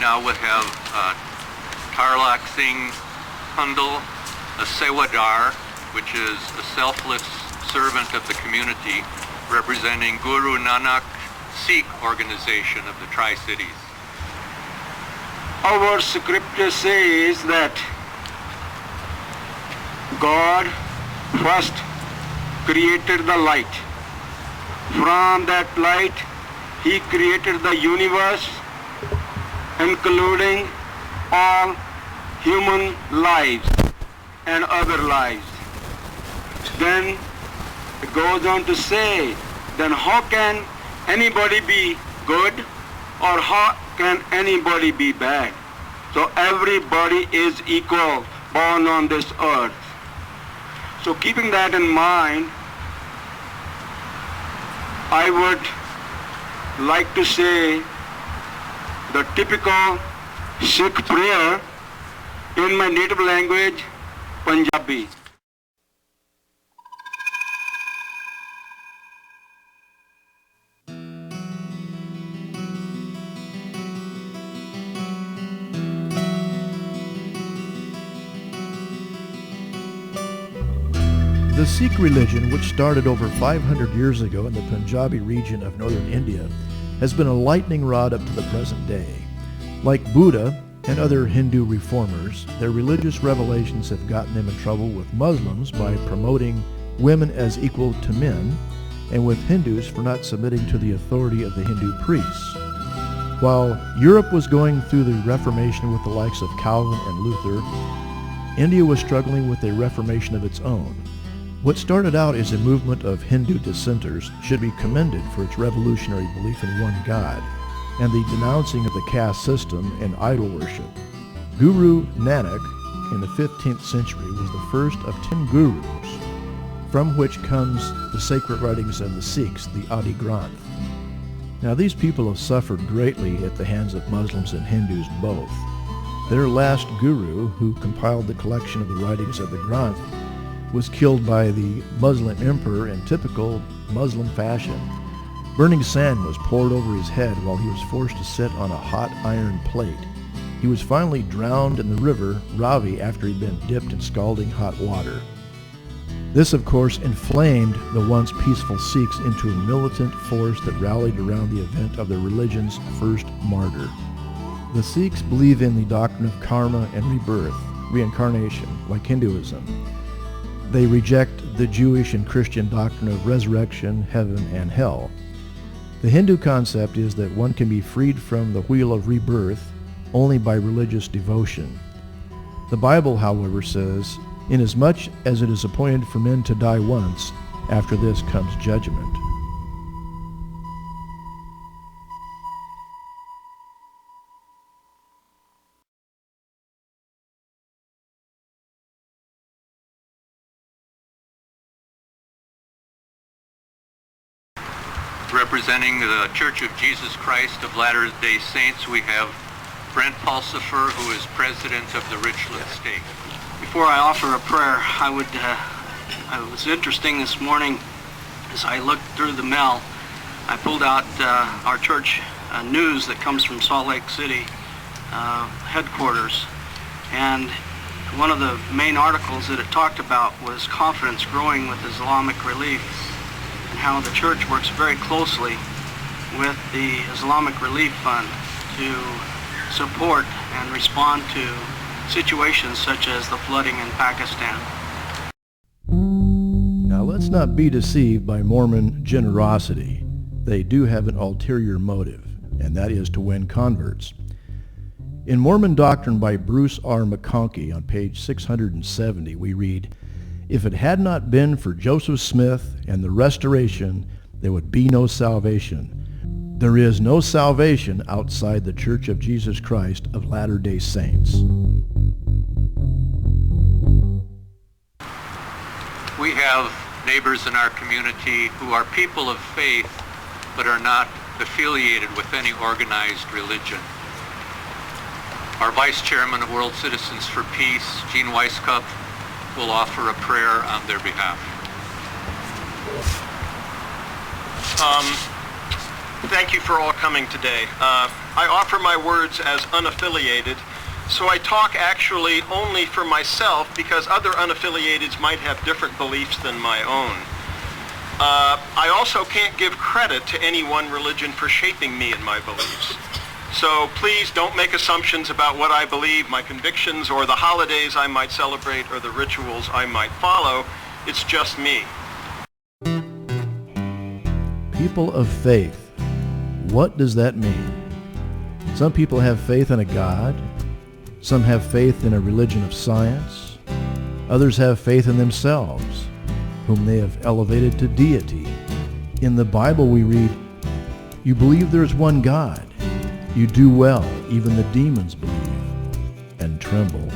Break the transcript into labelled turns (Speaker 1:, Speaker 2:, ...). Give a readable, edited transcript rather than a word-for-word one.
Speaker 1: now we have Tarlak Singh Kundal, a Sewadar, which is a selfless servant of the community, representing Guru Nanak Sikh organization of the Tri-Cities.
Speaker 2: Our scripture says that God first created the light. From that light, He created the universe, including all human lives and other lives. Then it goes on to say, then how can anybody be good or how can anybody be bad? So everybody is equal, born on this earth. So keeping that in mind, I would like to say the typical Sikh prayer in my native language, Punjabi.
Speaker 3: The Sikh religion, which started over 500 years ago in the Punjabi region of northern India, has been a lightning rod up to the present day. Like Buddha and other Hindu reformers, their religious revelations have gotten them in trouble with Muslims by promoting women as equal to men, and with Hindus for not submitting to the authority of the Hindu priests. While Europe was going through the Reformation with the likes of Calvin and Luther, India was struggling with a Reformation of its own. What started out as a movement of Hindu dissenters should be commended for its revolutionary belief in one God and the denouncing of the caste system and idol worship. Guru Nanak in the 15th century was the first of 10 gurus, from which comes the sacred writings of the Sikhs, the Adi Granth. Now these people have suffered greatly at the hands of Muslims and Hindus both. Their last guru, who compiled the collection of the writings of the Granth, was killed by the Muslim emperor in typical Muslim fashion. Burning sand was poured over his head while he was forced to sit on a hot iron plate. He was finally drowned in the river Ravi after he'd been dipped in scalding hot water. This, of course, inflamed the once peaceful Sikhs into a militant force that rallied around the event of their religion's first martyr. The Sikhs believe in the doctrine of karma and rebirth, reincarnation, like Hinduism. They reject the Jewish and Christian doctrine of resurrection, heaven, and hell. The Hindu concept is that one can be freed from the wheel of rebirth only by religious devotion. The Bible, however, says, "Inasmuch as it is appointed for men to die once, after this comes judgment."
Speaker 1: Representing the Church of Jesus Christ of Latter-day Saints, we have Brent Pulsipher, who is president of the Richland Stake.
Speaker 4: Before I offer a prayer, it was interesting this morning as I looked through the mail. I pulled out our church news that comes from Salt Lake City headquarters, and one of the main articles that it talked about was confidence growing with Islamic relief, and how the church works very closely with the Islamic Relief Fund to support and respond to situations such as the flooding in Pakistan.
Speaker 3: Now let's not be deceived by Mormon generosity. They do have an ulterior motive, and that is to win converts. In Mormon Doctrine by Bruce R. McConkie on page 670, we read, "If it had not been for Joseph Smith and the Restoration, there would be no salvation. There is no salvation outside the Church of Jesus Christ of Latter-day Saints."
Speaker 1: We have neighbors in our community who are people of faith but are not affiliated with any organized religion. Our Vice Chairman of World Citizens for Peace, Gene Weisskopf, will offer a prayer on their behalf.
Speaker 5: Thank you for all coming today. I offer my words as unaffiliated, so I talk actually only for myself because other unaffiliateds might have different beliefs than my own. I also can't give credit to any one religion for shaping me and my beliefs. So please don't make assumptions about what I believe, my convictions, or the holidays I might celebrate, or the rituals I might follow. It's just me.
Speaker 3: People of faith. What does that mean? Some people have faith in a God. Some have faith in a religion of science. Others have faith in themselves, whom they have elevated to deity. In the Bible we read, "You believe there is one God. You do well, even the demons believe and tremble."